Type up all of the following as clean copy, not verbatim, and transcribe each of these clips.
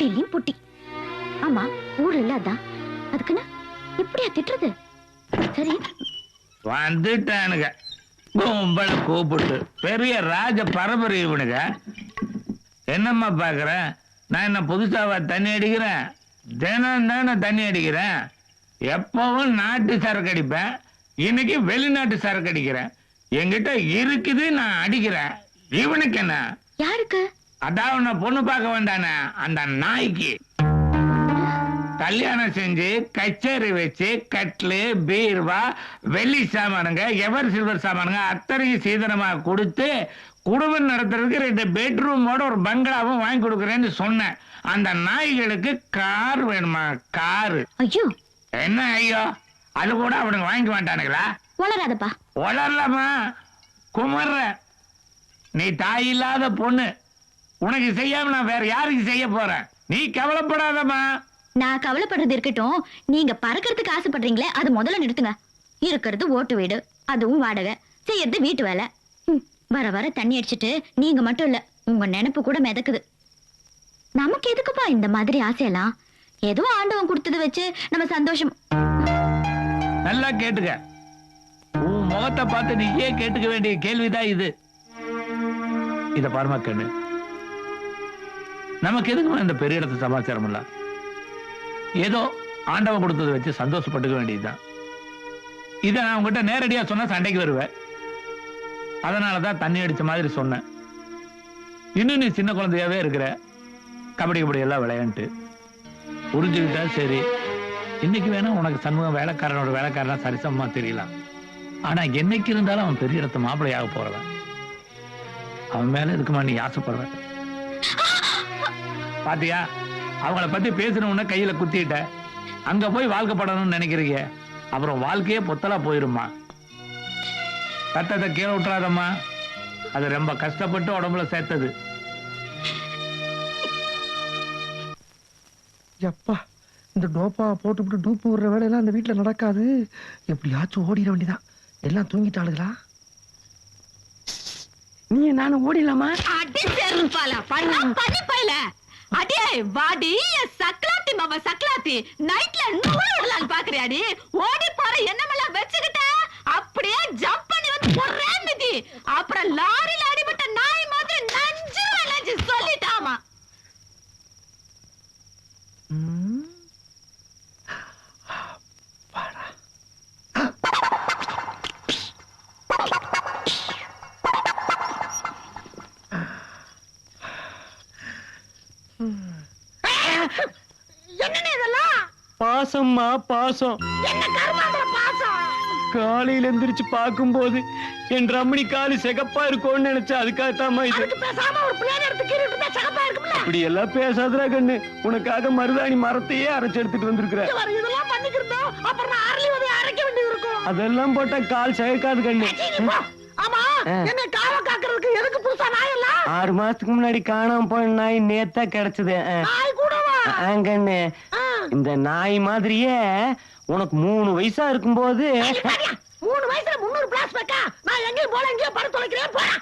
பொட்டிலையும் பொட்டி. ஆமா, ஊர் இல்ல அதான். அதுக்குன்னு இப்படியா திட்டுறது? சரி வந்துட்டானுங்க கும்பல கூப்பிட்டு. பெரிய ராஜ பரம்பரை இவனுங்க. என்னம்மா பாக்குற? நான் என்ன புதுசாவா தண்ணி அடிக்கிறேன்? தினம் தானே தண்ணி அடிக்கிறேன். எப்பவும் நாட்டு சரக்கு அடிப்பேன், இன்னைக்கு வெளிநாட்டு சரக்கு அடிக்கிறேன். என்கிட்ட இருக்குது, நான் அடிக்கிறேன். இவனுக்கு என்ன? யாருக்கு? அதான் உன்னை பொண்ணு பார்க்க வேண்டானே அந்த நாய்க்கு. கல்யாணம் செஞ்சு கச்சேரி வச்சு கட்லு பீர்வா வெள்ளி சாமானுங்க எவர் சில்வர் சாமானுங்க அத்தனையும் சீதனமா கொடுத்து குடும்பம் நடத்துறதுக்கு 2 பெட்ரூமோட ஒரு பங்களாவும் வாங்கி கொடுக்குறேன்னு சொன்னேன். அந்த நாய்களுக்கு கார் வேணுமா? காரு. ஐயோ என்ன ஐயோ? அது கூட அவனுக்கு வாங்கி மாட்டானுங்களா? வளராதப்பா. வளரலாமா? குமர்ற நீ தாய் இல்லாத பொண்ணு. உனக்கு செய்யாம நான் வேற யாருக்கு செய்ய போறேன்? நீ கவலைப்படாதம்மா. நான் கவலைப்படுறது இருக்கட்டும், நீங்க பறக்கிறதுக்கு ஆசைப்படுறீங்களே அது முதல்ல நிறுத்துங்க. இருக்கிறது ஓட்டு வீடு, அதுவும் வாடகை, செய்யறது வீட்டு வேலை. வர வர தண்ணி அடிச்சிட்டு நீங்க மட்டும் இல்ல, உங்க நினைப்பு கூட மிதக்குது. நமக்கு எதுக்குப்பா இந்த மாதிரி ஆசையெல்லாம்? ஏதோ ஆண்டவன் கொடுத்தது வச்சு நம்ம சந்தோஷம். நல்லா கேட்டுக்க. உன் முகத்தை பார்த்து நீயே கேட்டுக்க வேண்டிய கேள்விதான் இது. இத பாருமா கண்ணு, நமக்கு எதுக்குமா இந்த பெரிய இடத்து சமாச்சாரம் இல்ல? ஏதோ ஆண்டவன் கொடுத்ததை வச்சு சந்தோஷப்பட்டுக்க வேண்டியதுதான். இதை நான் உங்ககிட்ட நேரடியா சொன்னா சண்டைக்கு வருவேன். அதனாலதான் தண்ணி அடிச்ச மாதிரி சொன்னேன். இன்னும் நீ சின்ன குழந்தையாவே இருக்கிற. கபடி எல்லாம் விளையாண்டு புரிஞ்சுக்கிட்டா சரி. இன்னைக்கு வேணா உனக்கு சண்முகம் வேலைக்காரனோட வேலைக்காரனா சரிசமமா தெரியலாம். ஆனா என்னைக்கு இருந்தாலும் அவன் பெரிய இடத்து மாப்பிள்ளையாக போறவன். அவன் மேல இருக்குமா நீ ஆசைப்படுற? பாத்தியா, அவங்கள பத்தி பேசணும்னா கையில குத்திட்ட. அங்க போய் வாழ்க்கைப்படணும்னு நினைக்கிறீங்க, அப்புறம் வாழ்க்கையே பொத்தலா போயிருமா. சத்தத்தை கீழே விட்டுறாதம்மா. அது ரொம்ப கஷ்டப்பட்டு உடம்புல சேர்த்தது. எப்பா, இந்த டோப்பா போட்டுவிட்டு டூப்பு விடுற வேலையெல்லாம் அந்த வீட்டுல நடக்காது. எப்படியாச்சும் ஓடிட வேண்டியதான். எல்லாம் தூங்கிட்டாளுங்களா? நீ நானும் ஓடிடலாமா? அடி செருப்பால பண்ணி பைல. அடே வாடி சக்லாத்தி மாமா சக்லாத்தி. நைட்ல 100 விடலான்னு பாக்குறியாடி? ஓடி போற என்னமெல்லாம் வச்சுக்கிட்ட அப்படியே ஜம்ப் பண்ணி வந்து ஒரே மிதி. அப்புறம் லாரில அடிபட்ட நாய் மாதிரி நஞ்சு சொல்லிட்டாமா. என்னன்னு இதெல்லாம்? பாசம்மா பாசம். என்ன கர்மாந்திர பாசம்? காலையில எந்திரிச்சு பாக்கும்போது என் ரமணி காலு சிகப்பா இருக்கும்னு நினைச்சா அதுக்காகத்தாமா இது. அதுக்கு பேசாம ஒரு பிளேன் எடுத்து கீறிட்டு தான் சிகப்பா இருக்கும்ல. அப்படி எல்லாம் பேசாதடா கண்ணு. உனக்காக மருதாணி மரத்தையே அரைச்சு எடுத்துட்டு வந்திருக்கிறேன். இதெல்லாம் பண்ணிக்கிறோம், அப்புறம் அரளி வந்து அரைக்க வேண்டியது இருக்கும். அதெல்லாம் போட்டா கால் சிகக்காது கண்ணு. ஆமா, என்ன காவ காக்குறதுக்கு எதுக்கு புதுசா நாய் எல்லாம்? 6 மாசத்துக்கு முன்னாடி காணாம போன நாய் நேத்தா கிடைச்சது. நாய் கூடவா? கண்ணு, இந்த நாய் மாதிரியே உனக்கு 3 வயசா இருக்கும்போது 3 வயசுல 300 பிளாஸ் வைக்க நான் எங்கேயும் போல எங்கேயும் படுத்து தொலைக்கிறேன். போறேன்.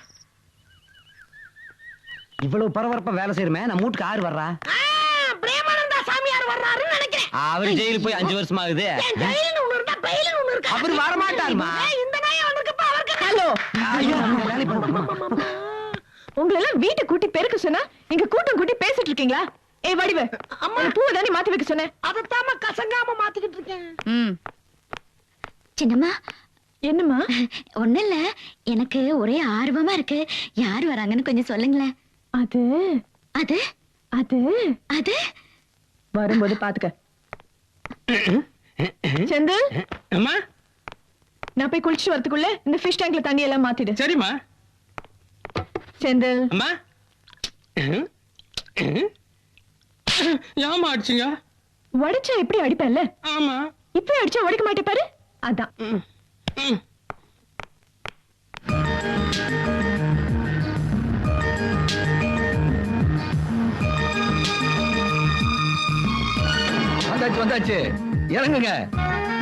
இவ்வளவு பரபரப்பா வேலை செய்யறமே, நம்ம வீட்டுக்கு யாரு வர்றா? பிரேமானந்தா சாமியார் வர்றாருன்னு நினைக்கிறேன். அவரு ஜெயிலுக்கு போய் 5 வருஷம் ஆகுது. ஜெயிலுன்னு ஒண்ணு இருந்தா பெயிலுன்னு ஒண்ணு இருக்கு. அவர் வர மாட்டாருமா. இந்த நாய் வந்திருக்கப்ப அவருக்கு. ஹலோ, வேலை பண்ணுமா? உங்களை எல்லாம் வீட்டை கூட்டி பெருக்க சொன்னா இங்க கூட்டம் கூட்டி பேசிட்டு இருக்கீங்களா? ஏய் வடிவு, அம்மா பூவை தானே மாத்தி வைக்க சொன்னேன். அதத்தாம கசங்காம மாத்திக்கிட்டு இருக்கேன். சின்னம்மா. என்னம்மா? ஒண்ணு இல்ல, எனக்கு ஒரே ஆர்வமா இருக்கு. யார் வராங்கன்னு கொஞ்சம் சொல்லுங்களேன். அது அது அது அது வரும்போது பாத்துக்க. செந்தில், அம்மா நான் போய் குளிச்சு வரதுக்குள்ள இந்த ஃபிஷ் டேங்க்ல தண்ணி எல்லாம் மாத்திடு. சரிம்மா. செந்தில். அம்மா ஏமா அடிச்சீங்க? வடிச்சா எப்படி அடிப்பேன்ல? ஆமா. இப்ப அடிச்சா உடைக்க மாட்டே பாரு. அதான். வந்தாச்சு வந்தாச்சு, இறங்குங்க.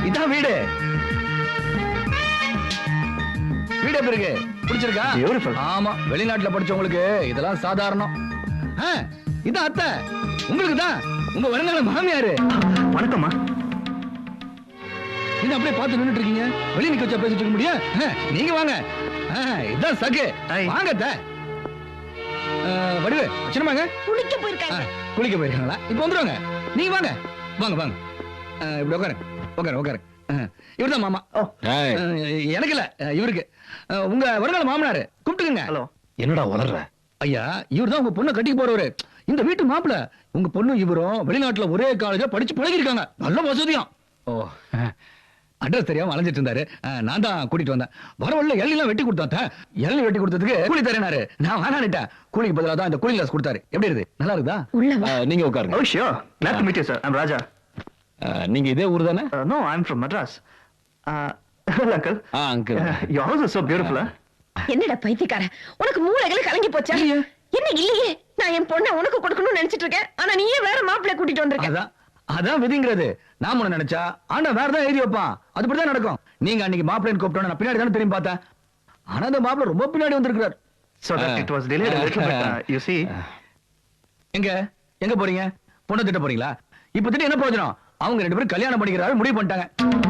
இதான் வீடு. வீடு எப்படி இருக்கு? பிடிச்சிருக்கா? Beautiful. ஆமா, வெளிநாட்டுல படிச்சவங்களுக்கு இதெல்லாம் சாதாரணம். இதான் அத்தை. உங்களுக்கு தான் உங்க வருங்கால மாமியாரு. வணக்கம்மா. நீங்க அப்படியே பார்த்து நின்னுட்டு இருக்கீங்க. வெளிய நிக்க வச்சா பேசிட்டு இருக்க முடியும்? நீங்க வாங்க. இதான் சகு. வாங்க அத்தை. வடிவு சின்னமாங்க குளிக்க போயிருக்காங்க. குளிக்க போயிருக்காங்களா? இப்ப வந்துருவாங்க. நீங்க வாங்க வாங்க வாங்க. இப்படி உட்காரு உட்காரு உட்காரு. இவர்தான் மாமா. எனக்கு இல்ல, இவருக்கு. உங்க வருங்கால மாமனாரு கூப்பிட்டுங்க. ஹலோ. என்னடா வளர்ற? ஐயா, இவர்தான் உங்க பொண்ணை கட்டிக்கு போறவரு. இந்த வீட்டு மாப்பிள. உங்க பொண்ணு இவரும் வெளிநாட்டுல ஒரே காலேஜ்ல படிச்சு பழகி இருக்காங்க. நல்ல வசதியும். ஓ, அட்ரஸ் தெரியாம அலைஞ்சிட்டு இருந்தாரு. நான் தான் கூட்டிட்டு வந்தேன். வரவள்ள எல்லாம் வெட்டி கொடுத்தேன். எல்லாம் வெட்டி கொடுத்ததுக்கு கூலி தரேனாரு. நான் வேணான்னுட்டேன். கூலிக்கு பதிலா தான் இந்த கூலி கிளாஸ் கொடுத்தாரு. எப்படி இருக்கு? நல்லா இருக்குதா? நீங்க உட்காருங்க. Oh sure. Glad to meet you, sir. I'm Raja. நீங்க இதே ஊர் தானே? No, I'm from Madras. Well, uncle. Uncle. Your house is so beautiful. என்னடா பைத்தியக்கார, உனக்கு மூளைகளை கலங்கி போச்சா? என்ன இல்லையே, நான் என் பொண்ணை உனக்கு கொடுக்கணும்னு நினைச்சிட்டு இருக்கேன். ஆனா நீயே வேற மாப்பிள்ளை கூட்டிட்டு வந்திருக்க. அதான் அதான் விதிங்கிறது. நாம ஒண்ணு நினைச்சா ஆனா வேற தான் எழுதி வைப்பான். அதுபடிதான் நடக்கும். நீங்க அன்னைக்கு மாப்பிள்ளைன்னு கூப்பிட்டோம், நான் பின்னாடி தானே திரும்பி பார்த்தேன். ஆனா அந்த மாப்பிள்ளை ரொம்ப பின்னாடி வந்திருக்கிறார். So that it was delayed a little bit. You see. எங்க எங்க போறீங்க? பொண்ணை திட்ட போறீங்களா? இப்ப திட்ட என்ன பிரயோஜனம்? அவங்க ரெண்டு பேரும் கல்யாணம் பண்ணிக்கிறாரு முடிவு பண்ணிட்டாங்க.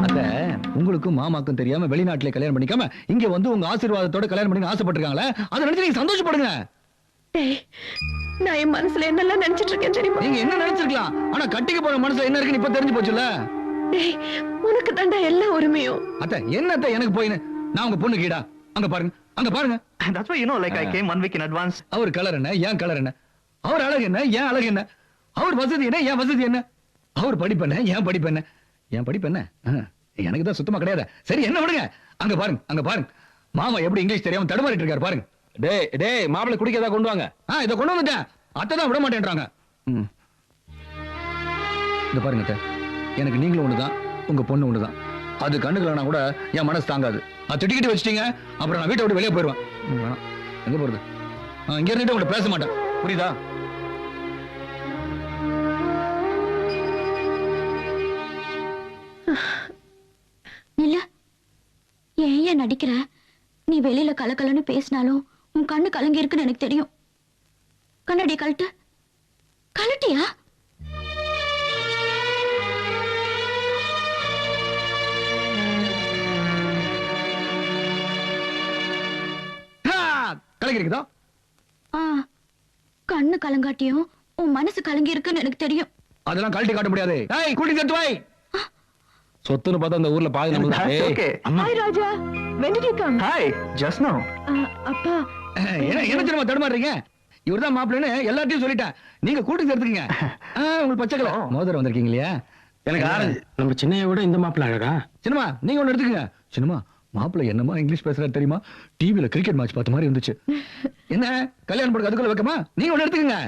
அத உங்களுக்கும் மாமாக்கும் தெரியாம வெளிநாட்டுல கல்யாணம் பண்ணிக்காம இங்க வந்து உங்க ஆசீர்வாதத்தோட கல்யாணம் பண்ணி ஆசைப்பட்டிருக்காங்களே, அதை நினைச்சு நீங்க சந்தோஷப்படுங்க. டேய், நான் என் மனசுல என்னெல்லாம் நினைச்சிட்டு இருக்கேன் தெரியுமா? நீங்க என்ன நினைச்சிருக்கலாம், ஆனா கட்டிக்க போற மனசுல என்ன இருக்குன்னு இப்ப தெரிஞ்சு போச்சுல்ல. டேய், உனக்கு தாண்டா எல்லா உரிமையும். அத்த என்னத்த எனக்கு போயின்னு, நான் உங்க பொண்ணு கீடா. அங்க பாருங்க அங்க பாருங்க. That's why you know, like I came 1 week in advance. அவர் கலர் என்ன, ஏன் கலர் என்ன? அவர் அழகு என்ன, ஏன் அழகு என்ன? அவர் வசதி என்ன, ஏன் வசதி என்ன? அவர் படிப்பு என்ன, ஏன் படிப்பு என்ன? ஏன் படிப்பு என்ன? எனக்கு தான் சுத்தமா கிடையாது. சரி என்ன விடுங்க. அங்க பாருங்க அங்க பாருங்க. மாமா எப்படி இங்கிலீஷ் தெரியாம தடுமாறிட்டு இருக்காரு பாருங்க. டேய் டேய், மாப்பிள்ளை குடிக்கதா கொண்டு வாங்க. இத கொண்டு வந்துட்டேன். அத்தை தான் விட மாட்டேன்றாங்க. இந்த பாருங்க அத்தை, எனக்கு நீங்களும் ஒண்ணுதான், உங்க பொண்ணு ஒண்ணுதான். அது கண்ணுக்கலனா கூட என் மனசு தாங்காது. அது திட்டிக்கிட்டு வச்சிட்டீங்க, அப்புறம் நான் வீட்டை விட்டு வெளியே போயிடுவேன். வேணாம். எங்க போறது? இங்க இருந்துட்டு உங்கள்ட்ட பேச மாட்டேன். புரியுதா? இல்ல, ஏன் நடிக்கிற? நீ வெளியில கலக்கலன்னு பேசினாலும் உன் கண்ணு கலங்கி இருக்குன்னு எனக்கு தெரியும். கண்ணாடி கழட்டு. கழட்டியா? கலங்கிருக்குதா? கண்ணு கலங்காட்டியும் உன் மனசு கலங்கி இருக்குன்னு எனக்கு தெரியும். அதெல்லாம் கழட்டி காட்ட முடியாது. கூட்டி சேர்த்து வை. சொத்துன்னு பார்த்தா அந்த ஊர்ல பாதி நம்ம That's okay. Hi Raja, when did you come? Hi, just now. அப்பா, என்ன தெரியுமா தடுமாறீங்க? இவர்தான் மாப்பிள்ளைன்னு எல்லாத்தையும் சொல்லிட்டேன். நீங்க கூட்டி சேர்த்துக்கீங்க. உங்களுக்கு பச்சை கலர் மோதிரம் வந்திருக்கீங்க இல்லையா? எனக்கு ஆரஞ்சு. நம்ம சின்னைய விட இந்த மாப்பிள்ளை அழகா? சின்னமா நீங்க ஒண்ணு எடுத்துக்கங்க. சின்னமா மாப்பிள்ளை என்னமா இங்கிலீஷ் பேசுறாரு தெரியுமா? டிவில கிரிக்கெட் மேட்ச் பார்த்த மாதிரி இருந்துச்சு. என்ன கல்யாணம் பண்ணுங்க அதுக்குள்ள வைக்கமா? நீங்க ஒண்ணு எடுத்துக்கங்க.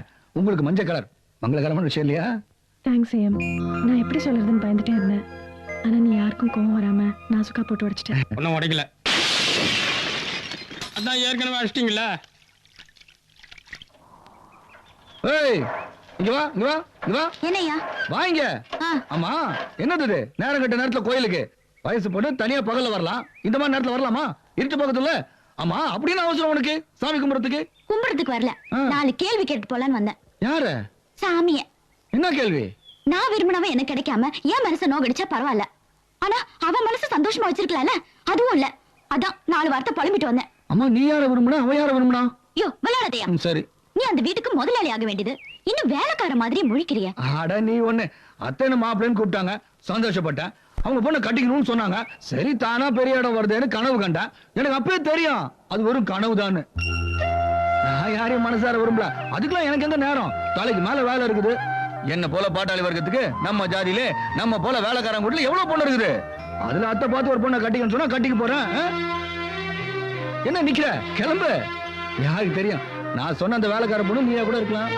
உங்களுக்கு மஞ்சள் கலர் மங்களகரமான விஷயம் இல்லையா? தேங்க்ஸ் ஐயம். நான் எப்படி சொல்றதுன்னு பயந்துட்டே இருந்தேன். ஆனா நீ யாருக்கும் கோவம் வராம நாசுக்கா போட்டு உடைச்சிட்டேன். ஒன்னும் உடைக்கல. அதான் ஏற்கனவே அடிச்சிட்டீங்களா? ஏய் இங்க வா இங்க வா இங்க வா. என்னையா? வாங்க. ஆமா என்னது இது? நேரம் கட்ட நேரத்துல கோயிலுக்கு வயசு பொண்ணு தனியா பகல்ல வரலாம், இந்த மாதிரி நேரத்துல வரலாமா? இருட்டு பக்கத்துல. ஆமா அப்படின்னு அவசரம் உனக்கு சாமி கும்பிடுறதுக்கு? கும்பிடுறதுக்கு வரல, 4 கேள்வி கேட்டு போலான்னு வந்தேன். யாரு? சாமிய. என்ன கேள்வி? நான் விரும்பினவன் எனக்கு கிடைக்காம என் மனசை நோகடிச்சா பரவாயில்ல, ஆனா அவன் மனசு சந்தோஷமா வச்சிருக்கலாம்ல, அதுவும் இல்ல. அதான் 4 வார்த்தை புலம்பிட்டு வந்தேன். அம்மா நீ யார விரும்பினா, அவ யார விரும்பினா? யோ விளையாடதையா? சரி. நீ அந்த வீட்டுக்கு முதலாளி ஆக வேண்டியது, இன்னும் வேலைக்கார மாதிரி முழிக்கிறிய. அட நீ ஒண்ணு. அத்தனை மாப்பிள்ளைன்னு கூப்பிட்டாங்க, சந்தோஷப்பட்டேன். அவங்க பொண்ணு கட்டிக்கணும்னு சொன்னாங்க. சரி தானா பெரிய இடம் வருதுன்னு கனவு கண்டேன். எனக்கு அப்பவே தெரியும் அது வெறும் கனவுதான்னு. நான் யாரையும் மனசார விரும்பல. அதுக்கெல்லாம் எனக்கு எங்க நேரம்? தலைக்கு மேல வேலை இருக்குது. என்ன போல பாட்டாளி வர்க்கத்துக்கு நம்ம ஜாதியிலே நம்ம போல வேலைக்காரங்க வீட்டுல எவ்வளவு பொண்ணு இருக்குது. அதுல அத்தை பார்த்து ஒரு பொண்ணை கட்டிக்கன்னு சொன்னா கட்டிக்க போறேன். என்ன நிக்கிற? கிளம்பு. யாருக்கு தெரியும், நான் சொன்ன அந்த வேலைக்கார பொண்ணு நீயா கூட இருக்கலாம்.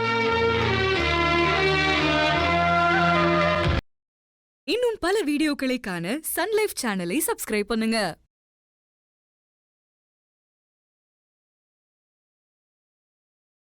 இன்னும் பல வீடியோக்களை காண சன் லைஃப் சேனலை சப்ஸ்கிரைப் பண்ணுங்க.